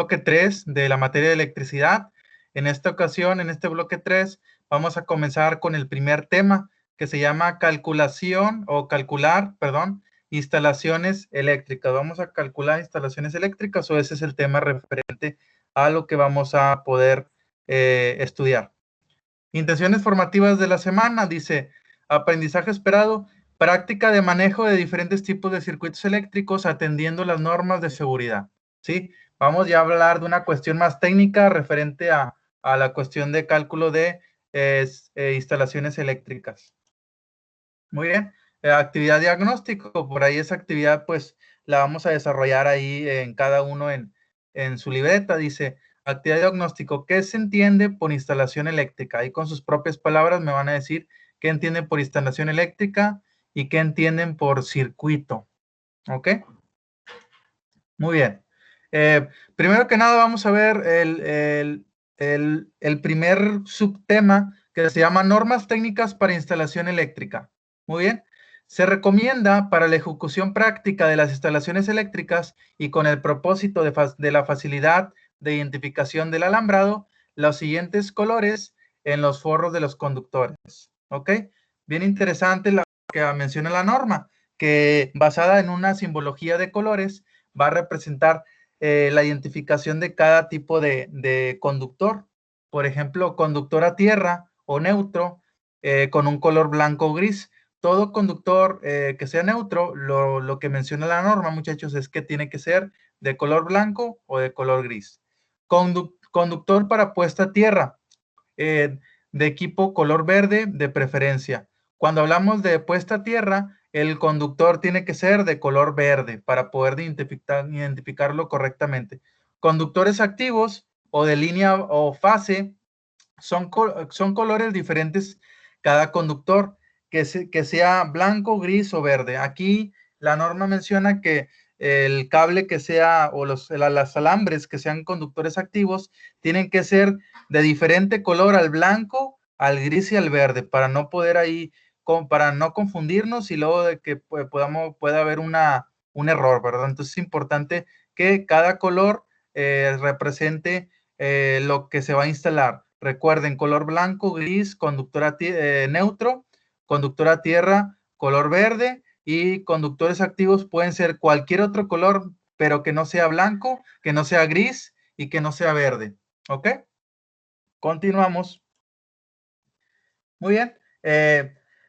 bloque 3 de la materia de electricidad. En esta ocasión, en este bloque 3, vamos a comenzar con el primer tema que se llama instalaciones eléctricas. Vamos a calcular instalaciones eléctricas, o ese es el tema referente a lo que vamos a poder estudiar. Intenciones formativas de la semana, dice, aprendizaje esperado, práctica de manejo de diferentes tipos de circuitos eléctricos atendiendo las normas de seguridad, ¿sí? Vamos ya a hablar de una cuestión más técnica referente a la cuestión de cálculo de instalaciones eléctricas. Muy bien. Actividad diagnóstico, por ahí esa actividad pues la vamos a desarrollar ahí en cada uno en su libreta. Dice, actividad diagnóstico, ¿qué se entiende por instalación eléctrica? Ahí con sus propias palabras me van a decir qué entienden por instalación eléctrica y qué entienden por circuito. ¿Ok? Muy bien. Primero que nada vamos a ver el primer subtema que se llama normas técnicas para instalación eléctrica. Muy bien. Se recomienda para la ejecución práctica de las instalaciones eléctricas y con el propósito de la facilidad de identificación del alambrado, los siguientes colores en los forros de los conductores. ¿Ok? Bien interesante lo que menciona la norma, que basada en una simbología de colores va a representar la identificación de cada tipo de conductor. Por ejemplo, conductor a tierra o neutro con un color blanco o gris. Todo conductor que sea neutro, lo que menciona la norma, muchachos, es que tiene que ser de color blanco o de color gris. Conductor para puesta a tierra, de equipo color verde de preferencia. Cuando hablamos de puesta a tierra, el conductor tiene que ser de color verde para poder identificarlo correctamente. Conductores activos o de línea o fase son colores diferentes cada conductor, que sea blanco, gris o verde. Aquí la norma menciona que el cable que sea o los alambres que sean conductores activos tienen que ser de diferente color al blanco, al gris y al verde para no poder ahí, para no confundirnos y luego de que pueda haber un error, ¿verdad? Entonces es importante que cada color represente lo que se va a instalar. Recuerden, color blanco, gris, conductor neutro, conductor a tierra, color verde, y conductores activos pueden ser cualquier otro color, pero que no sea blanco, que no sea gris y que no sea verde. ¿Ok? Continuamos. Muy bien.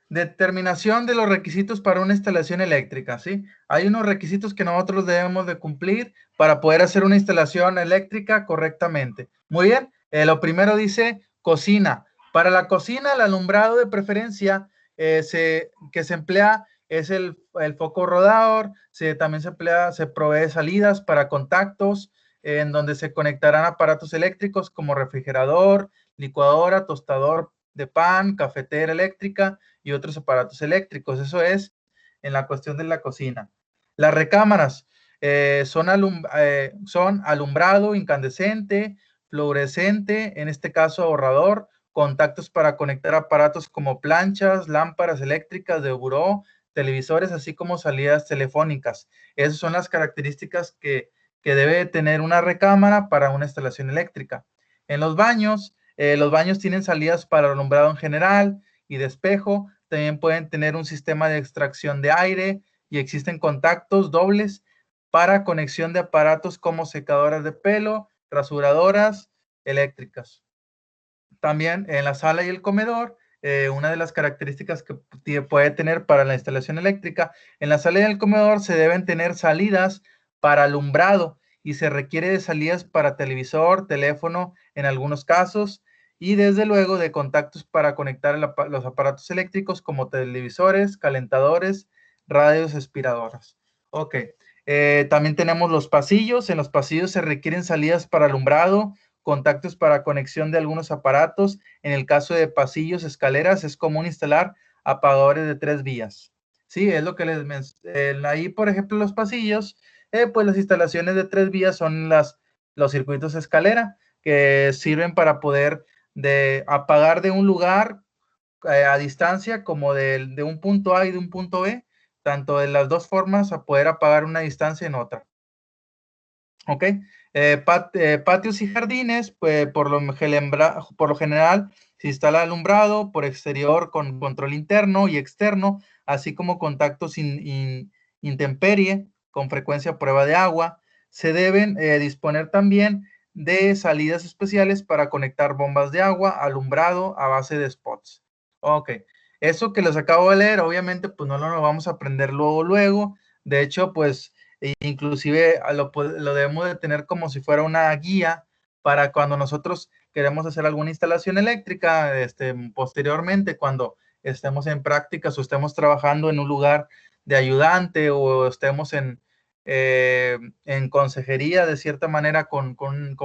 Determinación de los requisitos para una instalación eléctrica, ¿sí? Hay unos requisitos que nosotros debemos de cumplir para poder hacer una instalación eléctrica correctamente. Muy bien. Lo primero dice cocina. Para la cocina, el alumbrado de preferencia que se emplea es el foco rodador. También se provee salidas para contactos en donde se conectarán aparatos eléctricos como refrigerador, licuadora, tostador de pan, cafetera eléctrica y otros aparatos eléctricos. Eso es en la cuestión de la cocina. Las recámaras son alumbrado incandescente, fluorescente, en este caso ahorrador, contactos para conectar aparatos como planchas, lámparas eléctricas de buró, televisores, así como salidas telefónicas. Esas son las características que debe tener una recámara para una instalación eléctrica. En los baños tienen salidas para alumbrado en general y de espejo. También pueden tener un sistema de extracción de aire y existen contactos dobles para conexión de aparatos como secadoras de pelo, rasuradoras eléctricas. También en la sala y el comedor, una de las características que puede tener para la instalación eléctrica, en la sala y el comedor se deben tener salidas para alumbrado y se requiere de salidas para televisor, teléfono en algunos casos, y desde luego de contactos para conectar los aparatos eléctricos como televisores, calentadores, radios, aspiradoras. Ok. También tenemos los pasillos. En los pasillos se requieren salidas para alumbrado, contactos para conexión de algunos aparatos. En el caso de pasillos, escaleras, es común instalar apagadores de 3 vías. Sí, es lo que ahí, por ejemplo, los pasillos, pues las instalaciones de 3 vías son los circuitos de escalera, que sirven para poder apagar de un lugar a distancia como de un punto A y de un punto B, tanto de las dos formas a poder apagar una distancia en otra. ¿Ok? Patios y jardines, pues por lo general se instala alumbrado por exterior con control interno y externo, así como contactos intemperie con frecuencia prueba de agua. Se deben disponer también de salidas especiales para conectar bombas de agua, alumbrado a base de spots. Ok, eso que les acabo de leer, obviamente, pues no lo vamos a aprender luego. De hecho, pues inclusive lo debemos de tener como si fuera una guía para cuando nosotros queremos hacer alguna instalación eléctrica, posteriormente, cuando estemos en prácticas o estemos trabajando en un lugar de ayudante o estemos en consejería de cierta manera con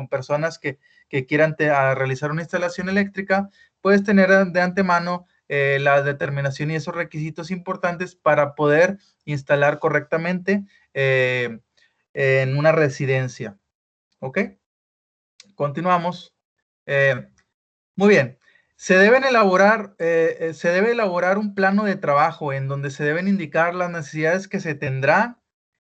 personas que quieran realizar una instalación eléctrica, puedes tener de antemano la determinación y esos requisitos importantes para poder instalar correctamente en una residencia. ¿Ok? Continuamos. Muy bien. Se debe elaborar un plano de trabajo en donde se deben indicar las necesidades que se tendrán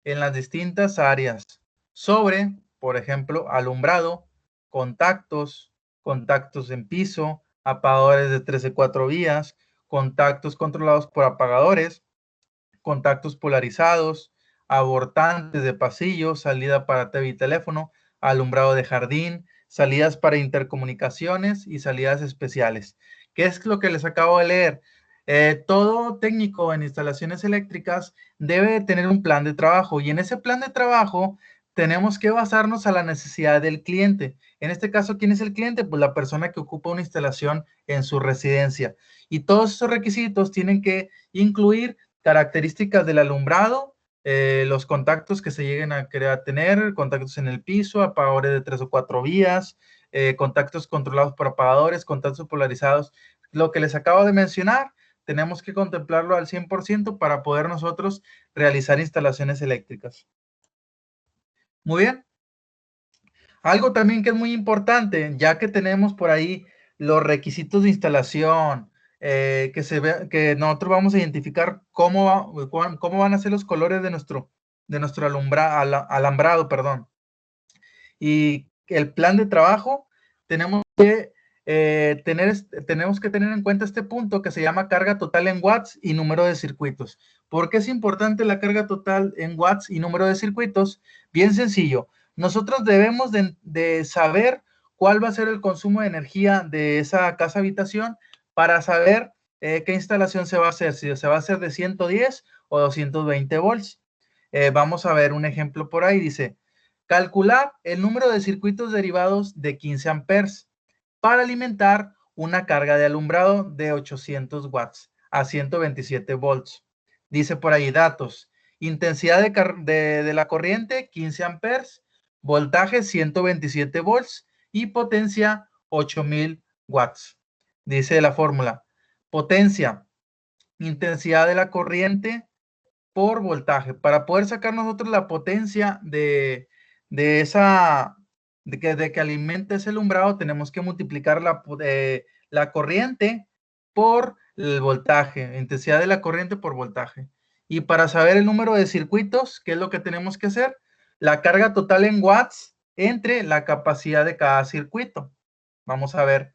en las distintas áreas sobre, por ejemplo, alumbrado, contactos, contactos en piso, apagadores de 3 de 4 vías, contactos controlados por apagadores, contactos polarizados, abortantes de pasillo, salida para TV y teléfono, alumbrado de jardín, salidas para intercomunicaciones y salidas especiales. ¿Qué es lo que les acabo de leer? Todo técnico en instalaciones eléctricas debe tener un plan de trabajo y en ese plan de trabajo tenemos que basarnos a la necesidad del cliente. En este caso, ¿quién es el cliente? Pues la persona que ocupa una instalación en su residencia. Y todos esos requisitos tienen que incluir características del alumbrado, los contactos que se lleguen a querer tener, contactos en el piso, apagadores de 3 o 4 vías, contactos controlados por apagadores, contactos polarizados. Lo que les acabo de mencionar, tenemos que contemplarlo al 100% para poder nosotros realizar instalaciones eléctricas. Muy bien. Algo también que es muy importante, ya que tenemos por ahí los requisitos de instalación, que nosotros vamos a identificar cómo van a ser los colores de nuestro alambrado, perdón. Y el plan de trabajo, tenemos que, tenemos que tener en cuenta este punto que se llama carga total en watts y número de circuitos. ¿Por qué es importante la carga total en watts y número de circuitos? Bien sencillo. Nosotros debemos de saber cuál va a ser el consumo de energía de esa casa habitación para saber qué instalación se va a hacer, si se va a hacer de 110 o 220 volts. Vamos a ver un ejemplo por ahí, dice, calcular el número de circuitos derivados de 15 amperes para alimentar una carga de alumbrado de 800 watts a 127 volts. Dice por ahí datos, intensidad de la corriente 15 amperes, voltaje 127 volts y potencia 8000 watts. Dice la fórmula, potencia, intensidad de la corriente por voltaje. Para poder sacar nosotros la potencia de esa, de que alimente ese alumbrado, tenemos que multiplicar la corriente por el voltaje, intensidad de la corriente por voltaje. Y para saber el número de circuitos, ¿qué es lo que tenemos que hacer? La carga total en watts entre la capacidad de cada circuito. Vamos a ver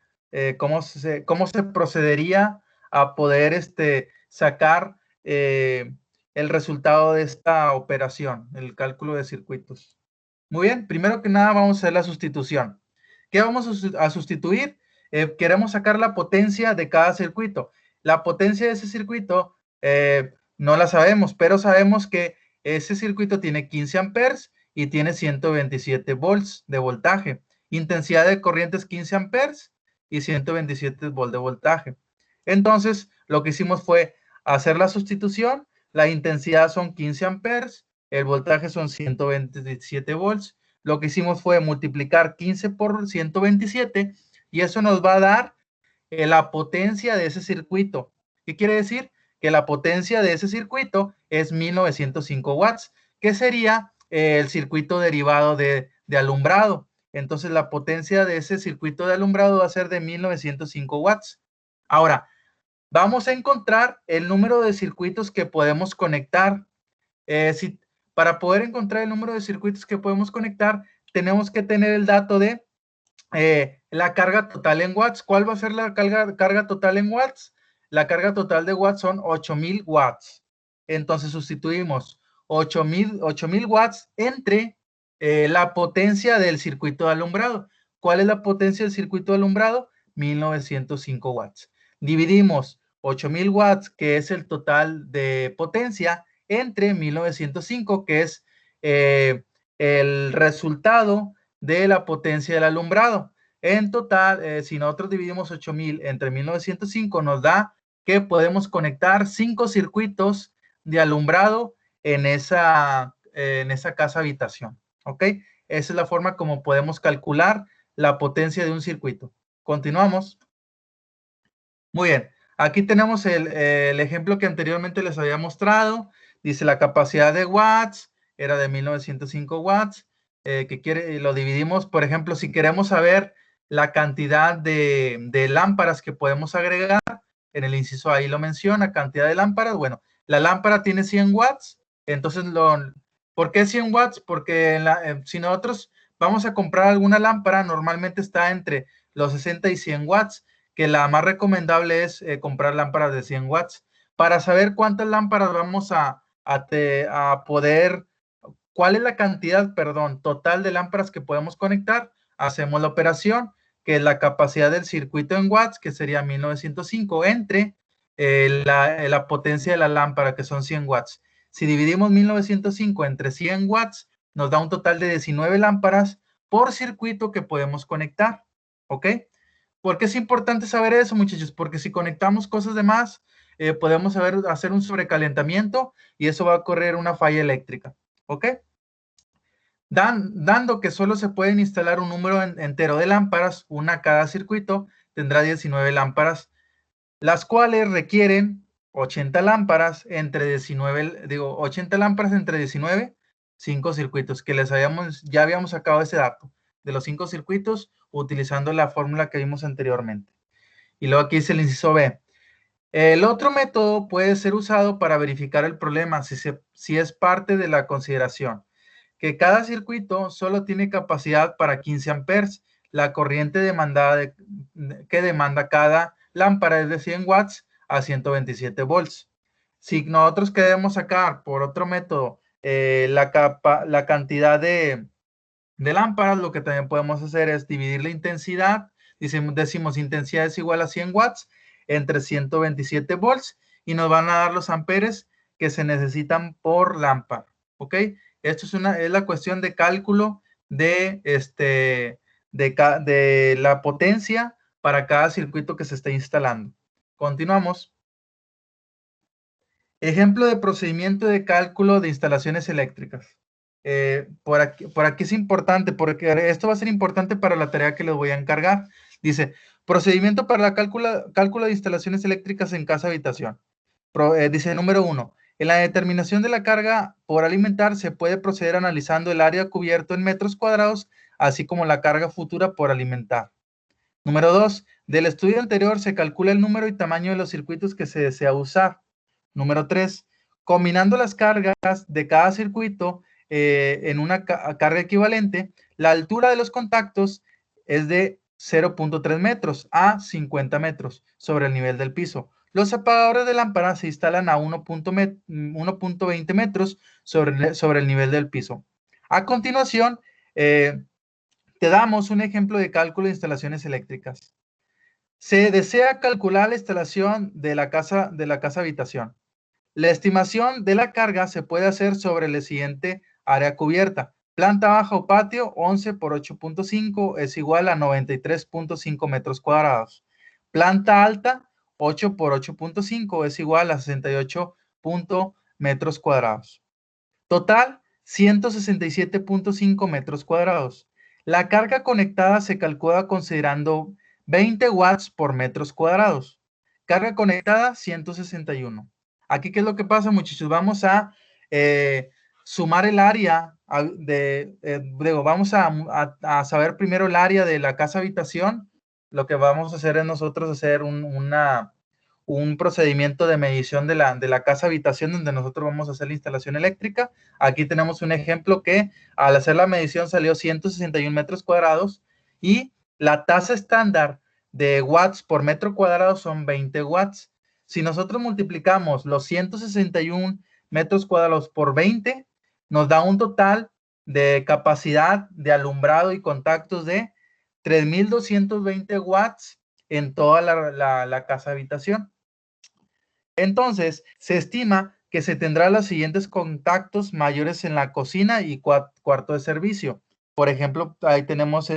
cómo se procedería a poder sacar el resultado de esta operación, el cálculo de circuitos. Muy bien, primero que nada vamos a hacer la sustitución. ¿Qué vamos a sustituir? Queremos sacar la potencia de cada circuito. La potencia de ese circuito no la sabemos, pero sabemos que ese circuito tiene 15 amperes y tiene 127 volts de voltaje. Intensidad de corriente es 15 amperes y 127 volts de voltaje. Entonces, lo que hicimos fue hacer la sustitución. La intensidad son 15 amperes, el voltaje son 127 volts. Lo que hicimos fue multiplicar 15 por 127 y eso nos va a dar la potencia de ese circuito. ¿Qué quiere decir? Que la potencia de ese circuito es 1905 watts, que sería el circuito derivado de alumbrado. Entonces la potencia de ese circuito de alumbrado va a ser de 1905 watts. Ahora, vamos a encontrar el número de circuitos que podemos conectar. Para poder encontrar el número de circuitos que podemos conectar, tenemos que tener el dato de la carga total en watts. ¿Cuál va a ser la carga total en watts? La carga total de watts son 8000 watts. Entonces sustituimos 8000 watts entre la potencia del circuito de alumbrado. ¿Cuál es la potencia del circuito de alumbrado? 1905 watts. Dividimos 8000 watts, que es el total de potencia, entre 1905, que es el resultado de la potencia del alumbrado. En total, si nosotros dividimos 8000 entre 1905, nos da que podemos conectar 5 circuitos de alumbrado en esa casa habitación. ¿Ok? Esa es la forma como podemos calcular la potencia de un circuito. Continuamos. Muy bien. Aquí tenemos el ejemplo que anteriormente les había mostrado. Dice la capacidad de watts era de 1905 watts. Lo dividimos, por ejemplo, si queremos saber la cantidad de lámparas que podemos agregar, en el inciso ahí lo menciona, cantidad de lámparas. Bueno, la lámpara tiene 100 watts, entonces, ¿por qué 100 watts? Porque si nosotros vamos a comprar alguna lámpara, normalmente está entre los 60 y 100 watts, que la más recomendable es comprar lámparas de 100 watts. Para saber cuántas lámparas vamos a poder, cuál es la cantidad, perdón, total de lámparas que podemos conectar, hacemos la operación, que es la capacidad del circuito en watts, que sería 1905, entre la potencia de la lámpara, que son 100 watts. Si dividimos 1905 entre 100 watts, nos da un total de 19 lámparas por circuito que podemos conectar. ¿Ok? ¿Por qué es importante saber eso, muchachos? Porque si conectamos cosas de más, podemos hacer un sobrecalentamiento y eso va a correr una falla eléctrica. ¿Ok? Dando que solo se pueden instalar un número entero de lámparas, una cada circuito, tendrá 19 lámparas, las cuales requieren 80 lámparas entre 19, 5 circuitos, que ya habíamos sacado ese dato de los 5 circuitos utilizando la fórmula que vimos anteriormente. Y luego aquí dice el inciso B. El otro método puede ser usado para verificar el problema si es parte de la consideración, que cada circuito solo tiene capacidad para 15 amperes. La corriente que demanda cada lámpara es de 100 watts a 127 volts. Si nosotros queremos sacar por otro método la cantidad de lámparas, lo que también podemos hacer es dividir la intensidad. Decimos intensidad es igual a 100 watts entre 127 volts y nos van a dar los amperes que se necesitan por lámpara. ¿Ok? Esto es la cuestión de cálculo de la potencia para cada circuito que se esté instalando. Continuamos. Ejemplo de procedimiento de cálculo de instalaciones eléctricas. Por aquí es importante, porque esto va a ser importante para la tarea que les voy a encargar. Dice, procedimiento para el cálculo de instalaciones eléctricas en casa habitación. Dice número 1. En la determinación de la carga por alimentar se puede proceder analizando el área cubierto en metros cuadrados, así como la carga futura por alimentar. Número 2. Del estudio anterior se calcula el número y tamaño de los circuitos que se desea usar. Número 3. Combinando las cargas de cada circuito en una carga equivalente, la altura de los contactos es de 0.3 metros a 50 metros sobre el nivel del piso. Los apagadores de lámpara se instalan a 1.20 metros sobre el nivel del piso. A continuación, te damos un ejemplo de cálculo de instalaciones eléctricas. Se desea calcular la instalación de la casa habitación. La estimación de la carga se puede hacer sobre la siguiente área cubierta. Planta baja o patio, 11 por 8.5 es igual a 93.5 metros cuadrados. Planta alta, 8 por 8.5 es igual a 68 metros cuadrados. Total, 167.5 metros cuadrados. La carga conectada se calcula considerando 20 watts por metros cuadrados. Carga conectada, 161. Aquí, ¿qué es lo que pasa, muchachos? Vamos a sumar el área vamos a saber primero el área de la casa habitación. Lo que vamos a hacer es nosotros hacer un procedimiento de medición de la casa habitación donde nosotros vamos a hacer la instalación eléctrica. Aquí tenemos un ejemplo que al hacer la medición salió 161 metros cuadrados y la tasa estándar de watts por metro cuadrado son 20 watts. Si nosotros multiplicamos los 161 metros cuadrados por 20, nos da un total de capacidad de alumbrado y contactos de 3,220 watts en toda la casa habitación. Entonces, se estima que se tendrá los siguientes contactos mayores en la cocina y cuarto de servicio. Por ejemplo, ahí tenemos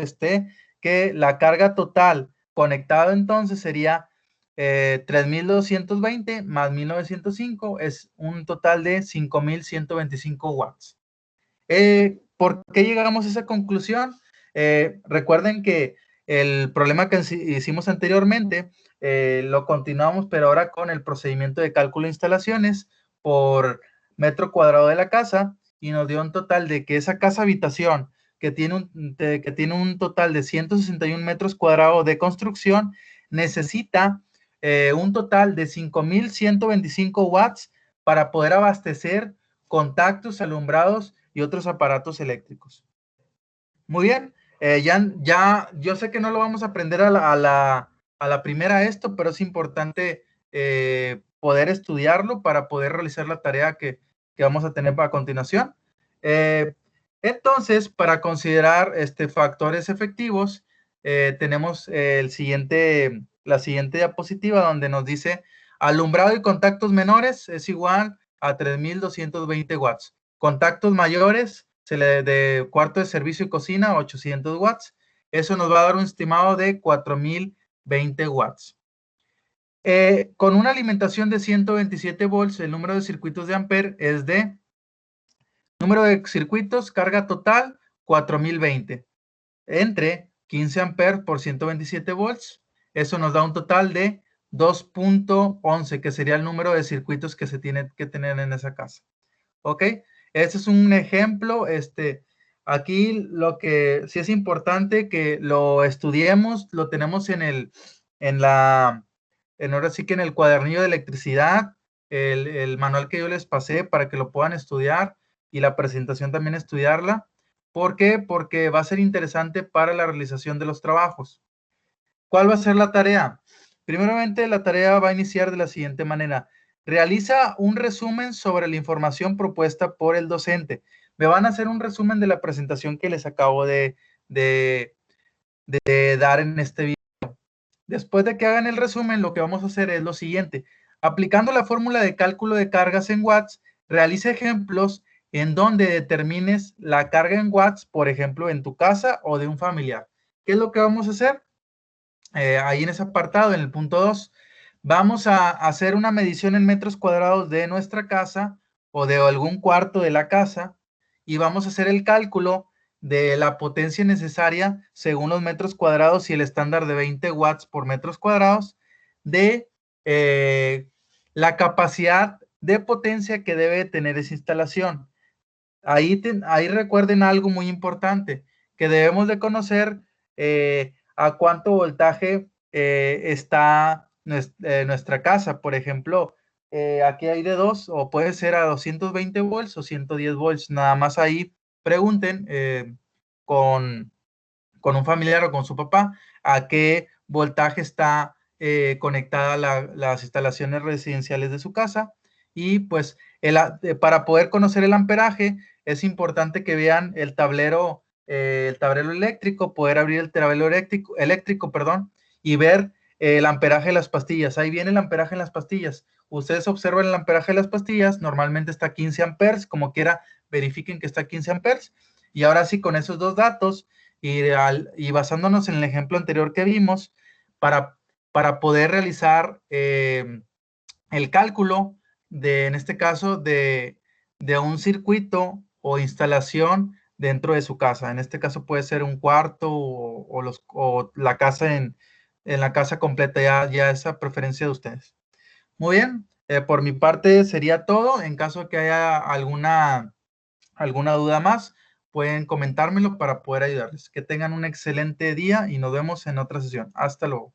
que la carga total conectada entonces sería 3,220 más 1,905, es un total de 5,125 watts. ¿Por qué llegamos a esa conclusión? Recuerden que el problema que hicimos anteriormente lo continuamos, pero ahora con el procedimiento de cálculo de instalaciones por metro cuadrado de la casa, y nos dio un total de que esa casa habitación que tiene un total de 161 metros cuadrados de construcción necesita un total de 5,125 watts para poder abastecer contactos, alumbrados y otros aparatos eléctricos. Muy bien, yo sé que no lo vamos a aprender a la primera esto, pero es importante poder estudiarlo para poder realizar la tarea que vamos a tener a continuación. Entonces, para considerar factores efectivos, tenemos la siguiente diapositiva donde nos dice alumbrado y contactos menores es igual a 3,220 watts. Contactos mayores de cuarto de servicio y cocina, 800 watts. Eso nos va a dar un estimado de 4,020 watts. Con una alimentación de 127 volts, el número de circuitos de Ampere es de número de circuitos, carga total, 4,020. Entre 15 amperes por 127 volts, eso nos da un total de 2,11, que sería el número de circuitos que se tiene que tener en esa casa. ¿Ok? Este es un ejemplo. Aquí lo que sí es importante que lo estudiemos, lo tenemos ahora sí que en el cuadernillo de electricidad, el manual que yo les pasé para que lo puedan estudiar y la presentación también estudiarla. ¿Por qué? Porque va a ser interesante para la realización de los trabajos. ¿Cuál va a ser la tarea? Primeramente, la tarea va a iniciar de la siguiente manera. Realiza un resumen sobre la información propuesta por el docente. Me van a hacer un resumen de la presentación que les acabo de dar en este video. Después de que hagan el resumen, lo que vamos a hacer es lo siguiente. Aplicando la fórmula de cálculo de cargas en watts, realiza ejemplos en donde determines la carga en watts, por ejemplo, en tu casa o de un familiar. ¿Qué es lo que vamos a hacer? Ahí en ese apartado, en el punto 2, vamos a hacer una medición en metros cuadrados de nuestra casa o de algún cuarto de la casa y vamos a hacer el cálculo de la potencia necesaria según los metros cuadrados y el estándar de 20 watts por metros cuadrados de la capacidad de potencia que debe tener esa instalación. Ahí recuerden algo muy importante, que debemos de conocer a cuánto voltaje está nuestra casa. Por ejemplo, aquí hay de dos, o puede ser a 220 volts o 110 volts. Nada más ahí pregunten con un familiar o con su papá a qué voltaje está conectada las instalaciones residenciales de su casa. Y pues para poder conocer el amperaje es importante que vean el tablero eléctrico, poder abrir el tablero eléctrico, y ver el amperaje de las pastillas. Ahí viene el amperaje en las pastillas. Ustedes observan el amperaje de las pastillas, normalmente está 15 amperes, como quiera, verifiquen que está 15 amperes. Y ahora sí, con esos dos datos, y basándonos en el ejemplo anterior que vimos, para poder realizar el cálculo en este caso, de un circuito o instalación dentro de su casa. En este caso puede ser un cuarto o la casa en la casa completa, ya esa preferencia de ustedes. Muy bien, por mi parte sería todo. En caso de que haya alguna duda más, pueden comentármelo para poder ayudarles. Que tengan un excelente día y nos vemos en otra sesión. Hasta luego.